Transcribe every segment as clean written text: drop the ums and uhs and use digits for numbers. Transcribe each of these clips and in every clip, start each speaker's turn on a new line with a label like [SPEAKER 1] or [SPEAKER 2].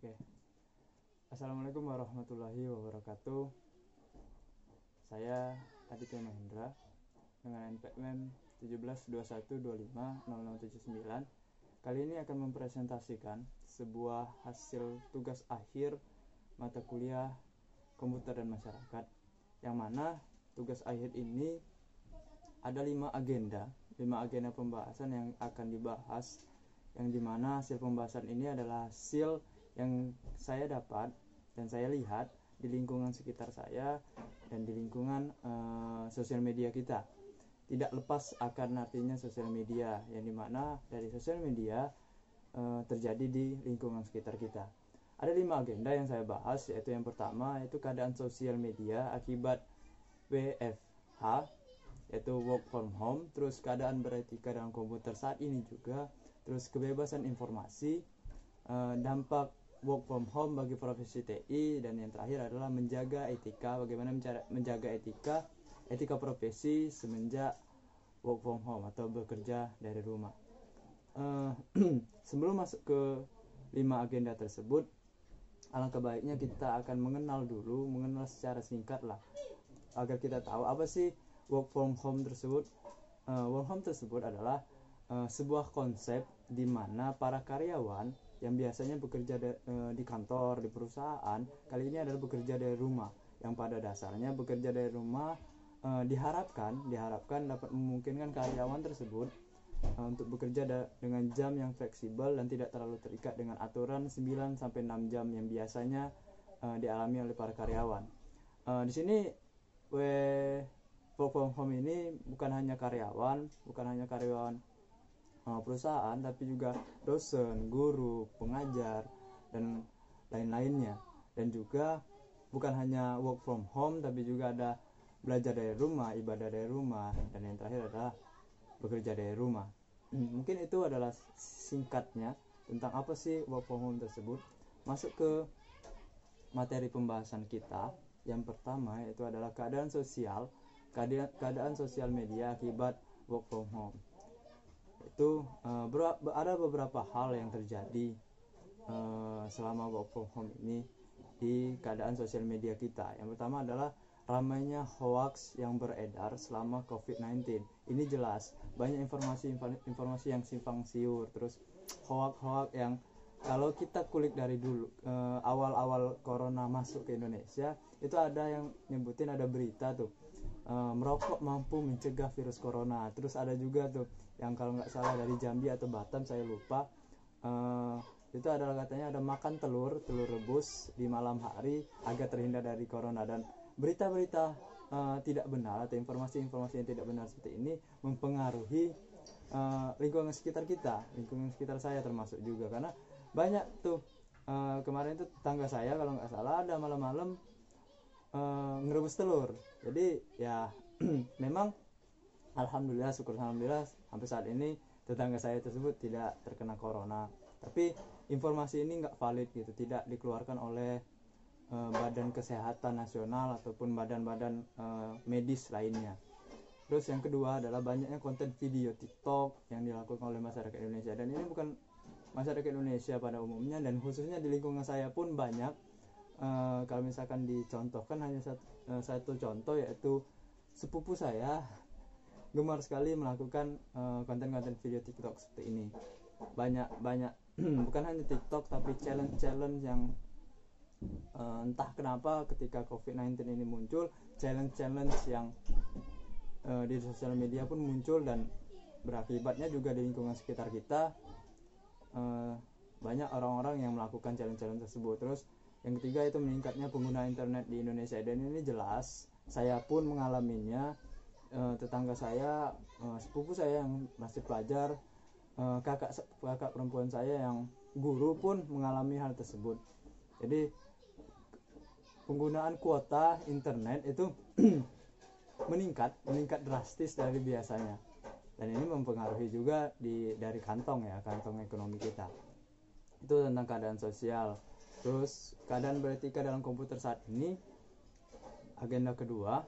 [SPEAKER 1] Oke. Assalamualaikum warahmatullahi wabarakatuh. Saya Aditya Mahendra dengan NPM 1721250079. Kali ini akan mempresentasikan sebuah hasil tugas akhir mata kuliah Komputer dan Masyarakat, yang mana tugas akhir ini ada 5 agenda pembahasan yang akan dibahas, yang dimana hasil pembahasan ini adalah hasil yang saya dapat dan saya lihat di lingkungan sekitar saya dan di lingkungan sosial media kita. Tidak lepas akan artinya sosial media, yang dimana dari sosial media terjadi di lingkungan sekitar kita. Ada 5 agenda yang saya bahas, yaitu yang pertama yaitu keadaan sosial media akibat WFH, yaitu work from home, terus keadaan beretika dalam komputer saat ini juga, terus kebebasan informasi, dampak work from home bagi profesi TI, dan yang terakhir adalah menjaga etika, bagaimana menjaga etika profesi semenjak work from home atau bekerja dari rumah. Sebelum masuk ke 5 agenda tersebut, alangkah baiknya kita akan mengenal secara singkat lah, agar kita tahu apa sih work from home tersebut. Work from home tersebut adalah sebuah konsep di mana para karyawan yang biasanya bekerja di kantor, di perusahaan, kali ini adalah bekerja dari rumah, yang pada dasarnya bekerja dari rumah diharapkan dapat memungkinkan karyawan tersebut untuk bekerja dengan jam yang fleksibel dan tidak terlalu terikat dengan aturan 9-6 jam yang biasanya dialami oleh para karyawan. Di sini work from home ini bukan hanya karyawan perusahaan, tapi juga dosen, guru, pengajar, dan lain-lainnya. Dan juga bukan hanya work from home, tapi juga ada belajar dari rumah, ibadah dari rumah, dan yang terakhir adalah bekerja dari rumah. Mungkin itu adalah singkatnya tentang apa sih work from home tersebut. Masuk ke materi pembahasan kita. Yang pertama yaitu adalah keadaan sosial media akibat work from home. Itu ada beberapa hal yang terjadi selama work from home ini di keadaan sosial media kita. Yang pertama adalah ramainya hoax yang beredar selama COVID-19. Ini jelas banyak informasi yang simpang siur, terus hoax yang kalau kita kulik dari dulu awal-awal corona masuk ke Indonesia, itu ada yang nyebutin, ada berita tuh merokok mampu mencegah virus corona. Terus ada juga tuh yang kalau nggak salah dari Jambi atau Batam, saya lupa, itu adalah katanya ada makan telur rebus di malam hari agar terhindar dari corona. Dan berita-berita tidak benar atau informasi-informasi yang tidak benar seperti ini mempengaruhi lingkungan sekitar kita, lingkungan sekitar saya termasuk juga, karena banyak tuh kemarin itu tetangga saya kalau nggak salah ada malam-malam ngerebus telur. Jadi ya memang alhamdulillah sampai saat ini tetangga saya tersebut tidak terkena corona, tapi informasi ini nggak valid gitu, tidak dikeluarkan oleh Badan Kesehatan Nasional ataupun badan-badan medis lainnya. Terus yang kedua adalah banyaknya konten video TikTok yang dilakukan oleh masyarakat Indonesia, dan ini bukan masyarakat Indonesia pada umumnya, dan khususnya di lingkungan saya pun banyak. Kalau misalkan dicontohkan hanya satu contoh, yaitu sepupu saya gemar sekali melakukan konten-konten video TikTok seperti ini. Banyak bukan hanya TikTok, tapi challenge yang entah kenapa ketika COVID-19 ini muncul, challenge yang di sosial media pun muncul, dan berakibatnya juga di lingkungan sekitar kita banyak orang-orang yang melakukan challenge tersebut. Terus yang ketiga itu meningkatnya pengguna internet di Indonesia, dan ini jelas saya pun mengalaminya. Tetangga saya, sepupu saya yang masih pelajar, kakak perempuan saya yang guru pun mengalami hal tersebut. Jadi penggunaan kuota internet itu meningkat drastis dari biasanya, dan ini mempengaruhi juga dari kantong ekonomi kita. Itu tentang keadaan sosial. Terus keadaan beretika dalam komputer saat ini, agenda kedua,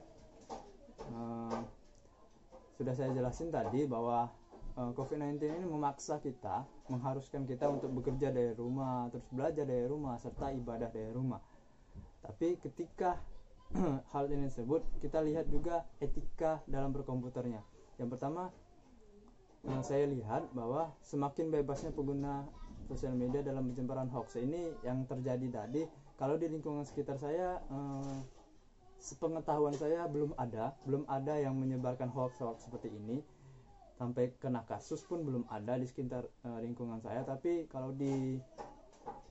[SPEAKER 1] sudah saya jelasin tadi bahwa COVID-19 ini memaksa kita, mengharuskan kita untuk bekerja dari rumah, terus belajar dari rumah, serta ibadah dari rumah. Tapi ketika hal ini tersebut, kita lihat juga etika dalam berkomputernya. Yang pertama, saya lihat bahwa semakin bebasnya pengguna sosial media dalam penyebaran hoax. Ini yang terjadi tadi. Kalau di lingkungan sekitar saya, sepengetahuan saya belum ada yang menyebarkan hoax seperti ini. Sampai kena kasus pun belum ada di sekitar lingkungan saya. Tapi kalau di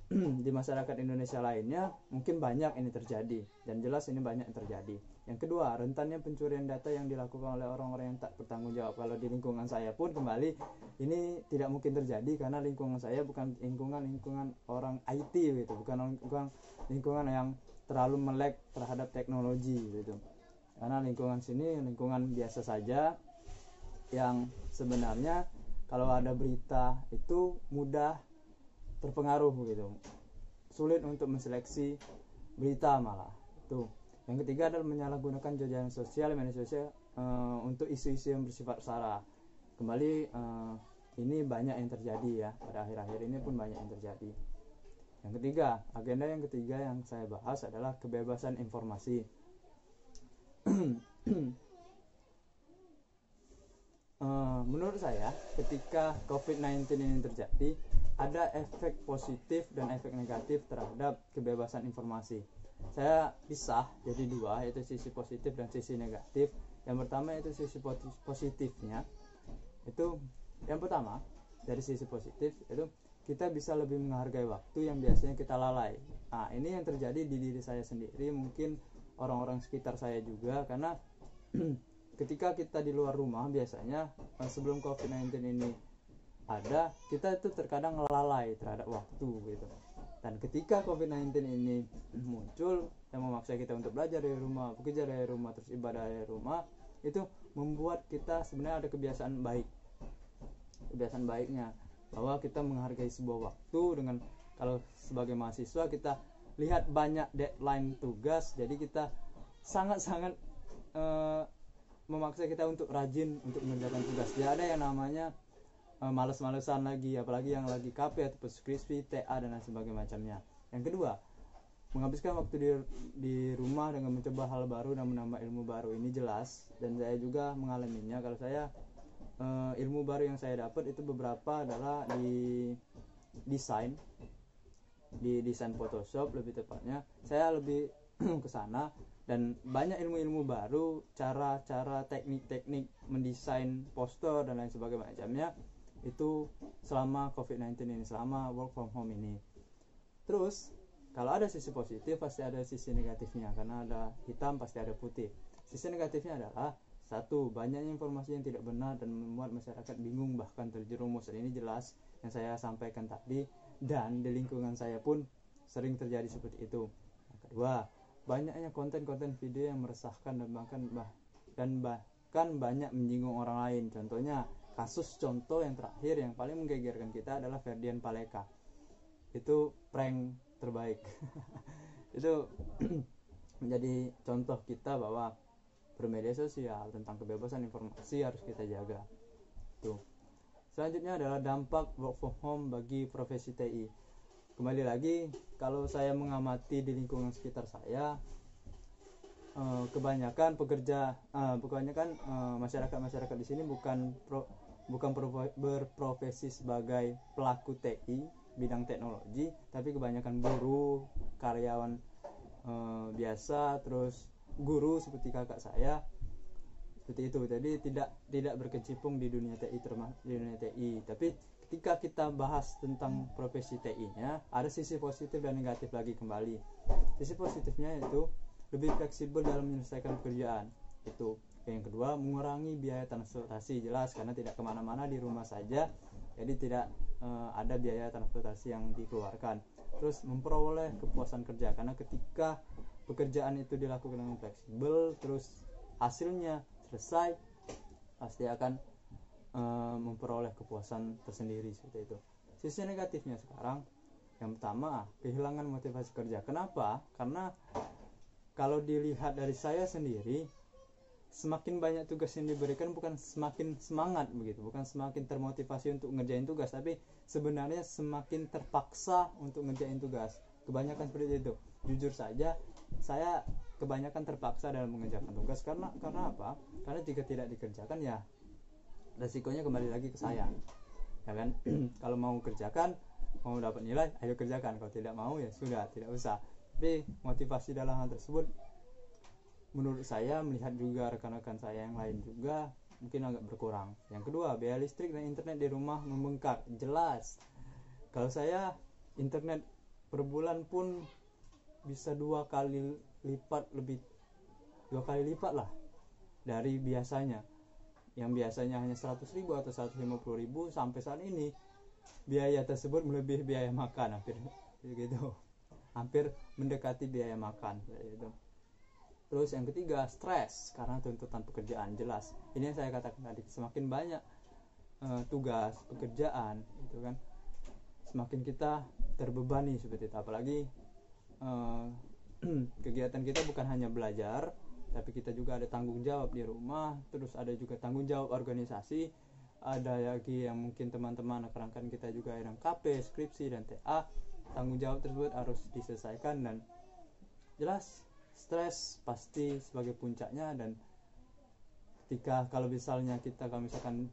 [SPEAKER 1] di masyarakat Indonesia lainnya mungkin banyak ini terjadi, dan jelas ini banyak yang terjadi. Yang kedua, rentannya pencurian data yang dilakukan oleh orang-orang yang tak bertanggung jawab. Kalau di lingkungan saya pun kembali ini tidak mungkin terjadi, karena lingkungan saya bukan lingkungan orang IT gitu, bukan lingkungan yang terlalu melek terhadap teknologi gitu. Karena lingkungan sini lingkungan biasa saja, yang sebenarnya kalau ada berita itu mudah terpengaruh gitu, sulit untuk menseleksi berita malah itu. Yang ketiga adalah menyalahgunakan jaringan sosial, media sosial untuk isu-isu yang bersifat sara. Kembali ini banyak yang terjadi ya, pada akhir-akhir ini pun banyak yang terjadi. Yang ketiga, agenda yang ketiga yang saya bahas adalah kebebasan informasi. Menurut saya, ketika COVID-19 ini terjadi, ada efek positif dan efek negatif terhadap kebebasan informasi. Saya pisah jadi dua, yaitu sisi positif dan sisi negatif. Yang pertama itu sisi positifnya. Itu yang pertama, dari sisi positif itu kita bisa lebih menghargai waktu yang biasanya kita lalai. Nah, ini yang terjadi di diri saya sendiri, mungkin orang-orang sekitar saya juga, karena ketika kita di luar rumah biasanya sebelum COVID-19 ini ada, kita itu terkadang lalai terhadap waktu gitu. Dan ketika COVID-19 ini muncul yang memaksa kita untuk belajar dari rumah, bekerja dari rumah, terus ibadah dari rumah, itu membuat kita sebenarnya ada kebiasaan baiknya bahwa kita menghargai sebuah waktu. Dengan kalau sebagai mahasiswa kita lihat banyak deadline tugas, jadi kita sangat-sangat memaksa kita untuk rajin untuk mengerjakan tugas. Tidak ada yang namanya males-malesan lagi, apalagi yang lagi KP atau skripsi, TA dan lain sebagainya macamnya. Yang kedua, menghabiskan waktu di rumah dengan mencoba hal baru dan menambah ilmu baru. Ini jelas, dan saya juga mengalaminya. Kalau saya ilmu baru yang saya dapat itu beberapa adalah di desain Photoshop lebih tepatnya. Saya lebih ke sana, dan banyak ilmu-ilmu baru, cara-cara, teknik-teknik mendesain poster dan lain sebagainya macamnya itu selama COVID-19 ini, selama work from home ini. Terus kalau ada sisi positif pasti ada sisi negatifnya, karena ada hitam pasti ada putih. Sisi negatifnya adalah satu, banyaknya informasi yang tidak benar dan membuat masyarakat bingung bahkan terjerumus. Dan ini jelas yang saya sampaikan tadi, dan di lingkungan saya pun sering terjadi seperti itu. Yang kedua, banyaknya konten-konten video yang meresahkan dan bahkan banyak menyinggung orang lain. Contohnya, kasus contoh yang terakhir yang paling menggegerkan kita adalah Ferdian Paleka. Itu prank terbaik. Itu menjadi contoh kita bahwa bermedia sosial tentang kebebasan informasi harus kita jaga. Tuh. Selanjutnya adalah dampak work from home bagi profesi TI. Kembali lagi, kalau saya mengamati di lingkungan sekitar saya, kebanyakan masyarakat di sini bukan berprofesi sebagai pelaku TI bidang teknologi, tapi kebanyakan buruh, karyawan biasa, terus guru seperti kakak saya, seperti itu. Jadi tidak berkecimpung di dunia TI, tapi ketika kita bahas tentang profesi TI-nya, ada sisi positif dan negatif lagi kembali. Sisi positifnya itu lebih fleksibel dalam menyelesaikan pekerjaan. Itu. Yang kedua, mengurangi biaya transportasi, jelas karena tidak kemana-mana, di rumah saja, jadi tidak ada biaya transportasi yang dikeluarkan. Terus memperoleh kepuasan kerja, karena ketika pekerjaan itu dilakukan dengan fleksibel, terus hasilnya selesai, pasti akan memperoleh kepuasan tersendiri seperti itu. Sisi negatifnya sekarang, yang pertama, kehilangan motivasi kerja. Kenapa? Karena kalau dilihat dari saya sendiri, semakin banyak tugas yang diberikan bukan semakin semangat begitu, bukan semakin termotivasi untuk ngerjain tugas, tapi sebenarnya semakin terpaksa untuk ngerjain tugas. Kebanyakan seperti itu. Jujur saja, saya kebanyakan terpaksa dalam mengerjakan tugas karena apa? Karena jika tidak dikerjakan ya resikonya kembali lagi ke saya, ya kan? Kalau mau kerjakan, mau dapat nilai, ayo kerjakan. Kalau tidak mau ya sudah, tidak usah. Tapi motivasi dalam hal tersebut menurut saya, melihat juga rekan-rekan saya yang lain juga mungkin agak berkurang. Yang kedua, biaya listrik dan internet di rumah membengkak. Jelas, kalau saya internet per bulan pun bisa 2 kali lipat lah dari biasanya. Yang biasanya hanya 100.000 atau 150.000, sampai saat ini biaya tersebut melebihi biaya makan, hampir mendekati biaya makan gitu. Terus yang ketiga, stres karena tuntutan pekerjaan. Jelas, ini yang saya katakan tadi, semakin banyak tugas pekerjaan itu kan, semakin kita terbebani seperti itu. Apalagi kegiatan kita bukan hanya belajar, tapi kita juga ada tanggung jawab di rumah, terus ada juga tanggung jawab organisasi, ada lagi yang mungkin teman-teman rekan-rekan kita juga yang KP, skripsi dan TA. Tanggung jawab tersebut harus diselesaikan, dan jelas stres pasti sebagai puncaknya. Dan kalau misalkan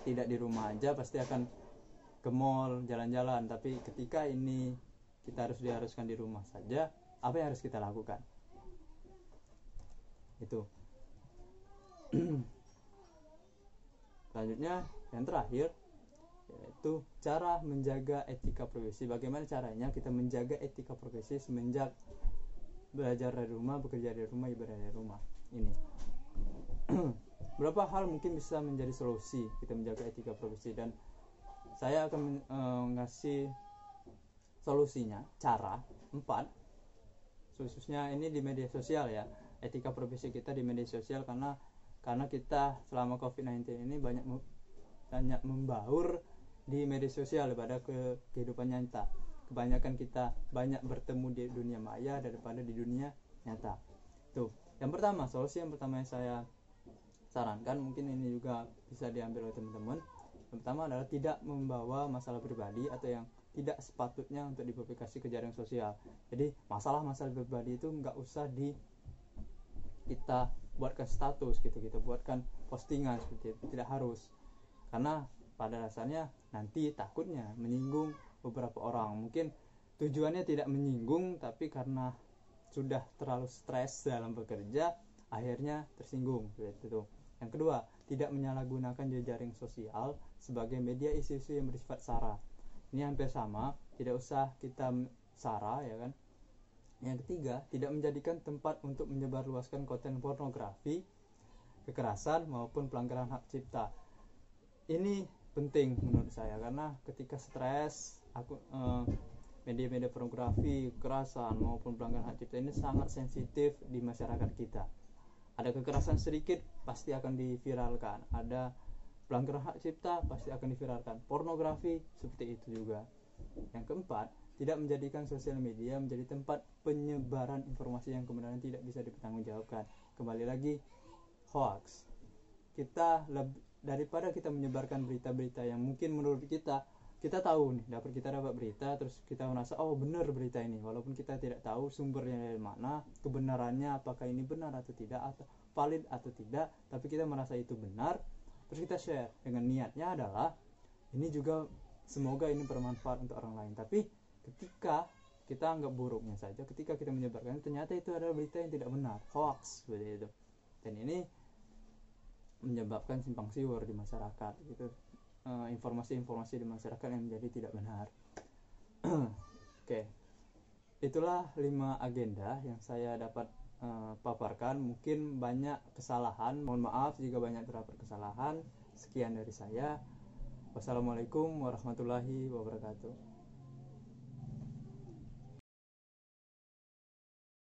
[SPEAKER 1] tidak di rumah aja, pasti akan ke mall, jalan-jalan. Tapi ketika ini kita diharuskan di rumah saja, apa yang harus kita lakukan? Itu. Selanjutnya, yang terakhir, yaitu cara menjaga etika profesi. Bagaimana caranya kita menjaga etika profesi semenjak belajar dari rumah, bekerja dari rumah, ibadah dari rumah ini. Berapa hal mungkin bisa menjadi solusi kita menjaga etika profesi, dan saya akan ngasih solusinya, cara 4, khususnya ini di media sosial ya, etika profesi kita di media sosial, karena kita selama COVID-19 ini banyak membaur di media sosial daripada kehidupan nyata. Kebanyakan kita banyak bertemu di dunia maya daripada di dunia nyata. Tuh, yang pertama, solusi yang pertama yang saya sarankan, mungkin ini juga bisa diambil oleh teman-teman. Yang pertama adalah tidak membawa masalah pribadi atau yang tidak sepatutnya untuk dipublikasi ke jaring sosial. Jadi masalah-masalah pribadi itu nggak usah kita buatkan status gitu, kita buatkan postingan seperti itu, tidak harus. Karena pada dasarnya nanti takutnya menyinggung beberapa orang. Mungkin tujuannya tidak menyinggung, tapi karena sudah terlalu stres dalam bekerja, akhirnya tersinggung seperti itu. Yang kedua, tidak menyalahgunakan jejaring sosial sebagai media isu-isu yang bersifat sara. Ini hampir sama, tidak usah kita sara, ya kan. Yang ketiga, tidak menjadikan tempat untuk menyebarluaskan konten pornografi, kekerasan maupun pelanggaran hak cipta. Ini penting menurut saya, karena ketika stres, media-media pornografi, kekerasan maupun pelanggaran hak cipta ini sangat sensitif di masyarakat kita. Ada kekerasan sedikit pasti akan diviralkan, ada pelanggaran hak cipta pasti akan diviralkan, pornografi seperti itu juga. Yang keempat, tidak menjadikan sosial media menjadi tempat penyebaran informasi yang kemudian tidak bisa dipertanggungjawabkan. Kembali lagi, hoax. Daripada kita menyebarkan berita-berita yang mungkin menurut kita tahu nih, kita dapat berita, terus kita merasa oh benar berita ini, walaupun kita tidak tahu sumbernya dari mana, kebenarannya apakah ini benar atau tidak, atau valid atau tidak, tapi kita merasa itu benar, terus kita share dengan niatnya adalah ini juga semoga ini bermanfaat untuk orang lain. Tapi ketika kita anggap buruknya saja, ketika kita menyebarkan, ternyata itu adalah berita yang tidak benar, hoax seperti itu, dan ini menyebabkan simpang siur di masyarakat gitu, informasi-informasi di masyarakat yang menjadi tidak benar. Oke, itulah 5 agenda yang saya dapat paparkan. Mungkin banyak kesalahan, mohon maaf jika banyak terdapat kesalahan. Sekian dari saya. Wassalamualaikum warahmatullahi wabarakatuh.